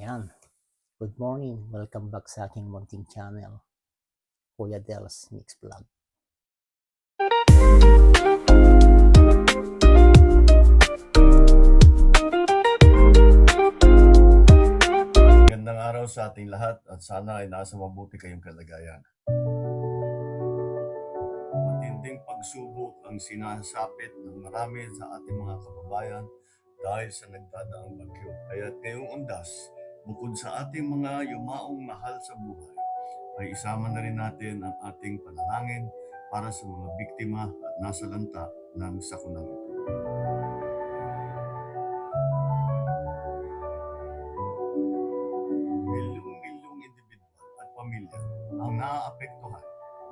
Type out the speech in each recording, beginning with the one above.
Ayan, good morning. Welcome back sa aking munting channel, Kuya Del's Mix Vlog. Magandang araw sa ating lahat at sana ay nasa mabuti kayong kalagayan. Matinding pagsubok ang sinasapit ng marami sa ating mga kababayan dahil sa nagdadaang bagyo. Kaya ngayong undas, bukod sa ating mga yumaong mahal sa buhay, ay isama na rin natin ang ating panalangin para sa mga biktima at nasalanta ng sakunang ito. Milyong-milyong individual at pamilya ang naaapektuhan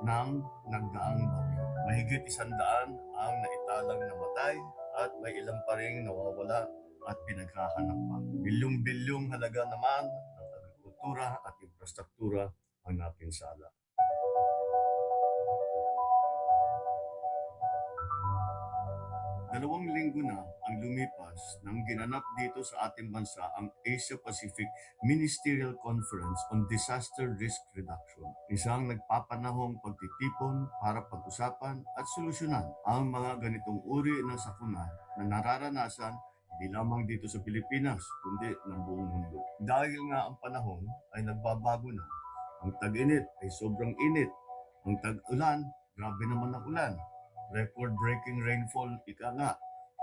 ng nagdaang bagyo. Mahigit 100 ang naitalang namatay at may ilang pa ring nawawala at pinaghahanap pa. Bilyong-bilyong halaga naman ng agrikultura at infrastruktura ang napinsala. Dalawang linggo na ang lumipas nang ginanap dito sa ating bansa ang Asia-Pacific Ministerial Conference on Disaster Risk Reduction. Isang nagpapanahong pagtitipon para pag-usapan at solusyonan ang mga ganitong uri ng sakuna na nararanasan hindi lamang dito sa Pilipinas, kundi ng buong mundo. Dahil nga ang panahon ay nagbabago na. Ang tag-init ay sobrang init. Ang tag-ulan, grabe naman ang ulan. Record-breaking rainfall, ika nga,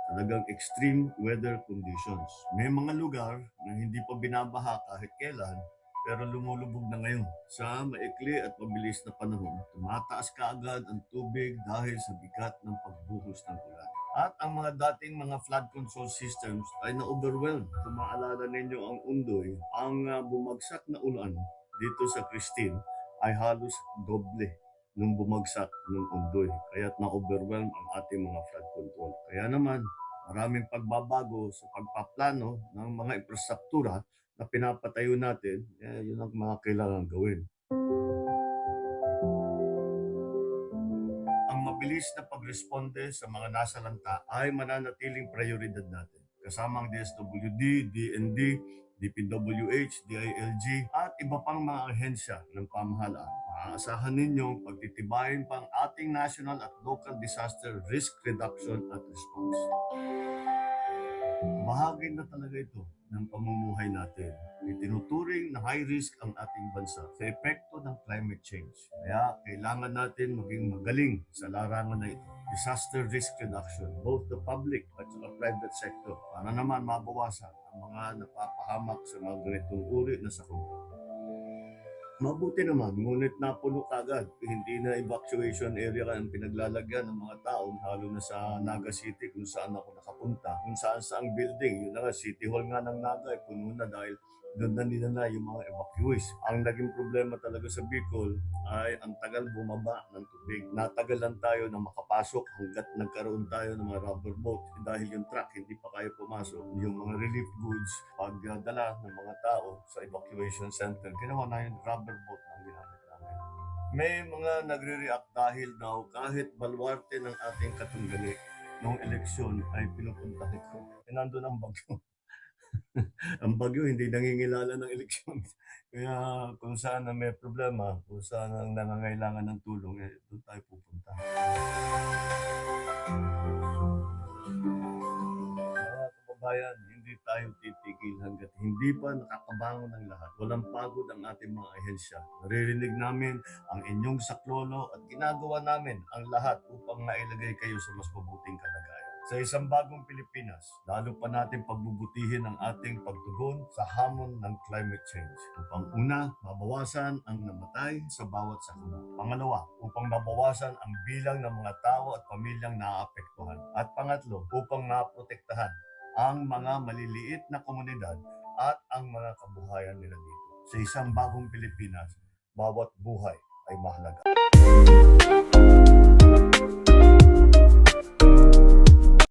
talagang extreme weather conditions. May mga lugar na hindi pa binabaha kahit kailan, pero lumulubog na ngayon. Sa maikli at mabilis na panahon, tumataas kaagad ang tubig dahil sa bigat ng pagbuhos ng ulan. At ang mga dating mga flood control systems ay na-overwhelm. Kung maalala ninyo ang Undoy, ang bumagsak na ulan dito sa Christine ay halos doble nung bumagsak ng Undoy. Kaya't na-overwhelm ang ating mga flood control. Kaya naman, maraming pagbabago sa pagpaplano ng mga infrastruktura na pinapatayo natin, yun ang mga kailangan gawin. Ang mabilis na pagresponde sa mga nasalanta ay mananatiling prioridad natin. Kasama ang DSWD, DND, DPWH, DILG at iba pang mga ahensya ng pamahalaan. Maaasahan ninyong pagtitibayin pa ang ating national at local disaster risk reduction at response. Bahagi na talaga ito ng pamumuhay natin. Itinuturing na high risk ang ating bansa sa epekto ng climate change. Kaya kailangan natin maging magaling sa larangan na ito. Disaster risk reduction, both the public at the private sector, para naman mabawasan ang mga napapahamak sa mga ganitong uri na sakuna. Mabuti naman, ngunit napuno kagad. Hindi na evacuation area ang pinaglalagyan ng mga tao, lalo na sa Naga City kung saan ako nakapunta. Kung saan sa ang building, yun na nga, City Hall nga ng Naga, puno na dahil doon na nila na yung mga evacuees. Ang naging problema talaga sa Bicol ay ang tagal bumaba ng tubig. Natagalan tayo na makapasok hanggat nagkaroon tayo ng mga rubber boat. Dahil yung truck hindi pa kaya pumasok. Yung mga relief goods, pagdala ng mga tao sa evacuation center, ginawa na yung rubber boat ang ginamit namin. May mga nagre-react dahil daw kahit baluarte ng ating katunggali noong eleksyon ay pinupuntahan ko. Nandun ang bagyo. Ang bagyo hindi nangingilala ng eleksyon. Kaya kung saan na may problema, kung saan ang nangangailangan ng tulong, doon tayo pupunta. Mga kababayan, hindi tayo titigil hanggat hindi pa nakakabangon ng lahat. Walang pagod ang ating mga ahensya. Naririnig namin ang inyong saklolo at ginagawa namin ang lahat upang mailagay kayo sa mas mabuting kalagayan. Sa isang bagong Pilipinas, lalo pa natin pagbubutihin ang ating pagtugon sa hamon ng climate change. Upang una, mabawasan ang namatay sa bawat sakuna. Pangalawa, upang mabawasan ang bilang ng mga tao at pamilyang naaapektuhan. At pangatlo, upang maprotektahan ang mga maliliit na komunidad at ang mga kabuhayan nila dito. Sa isang bagong Pilipinas, bawat buhay ay mahalaga.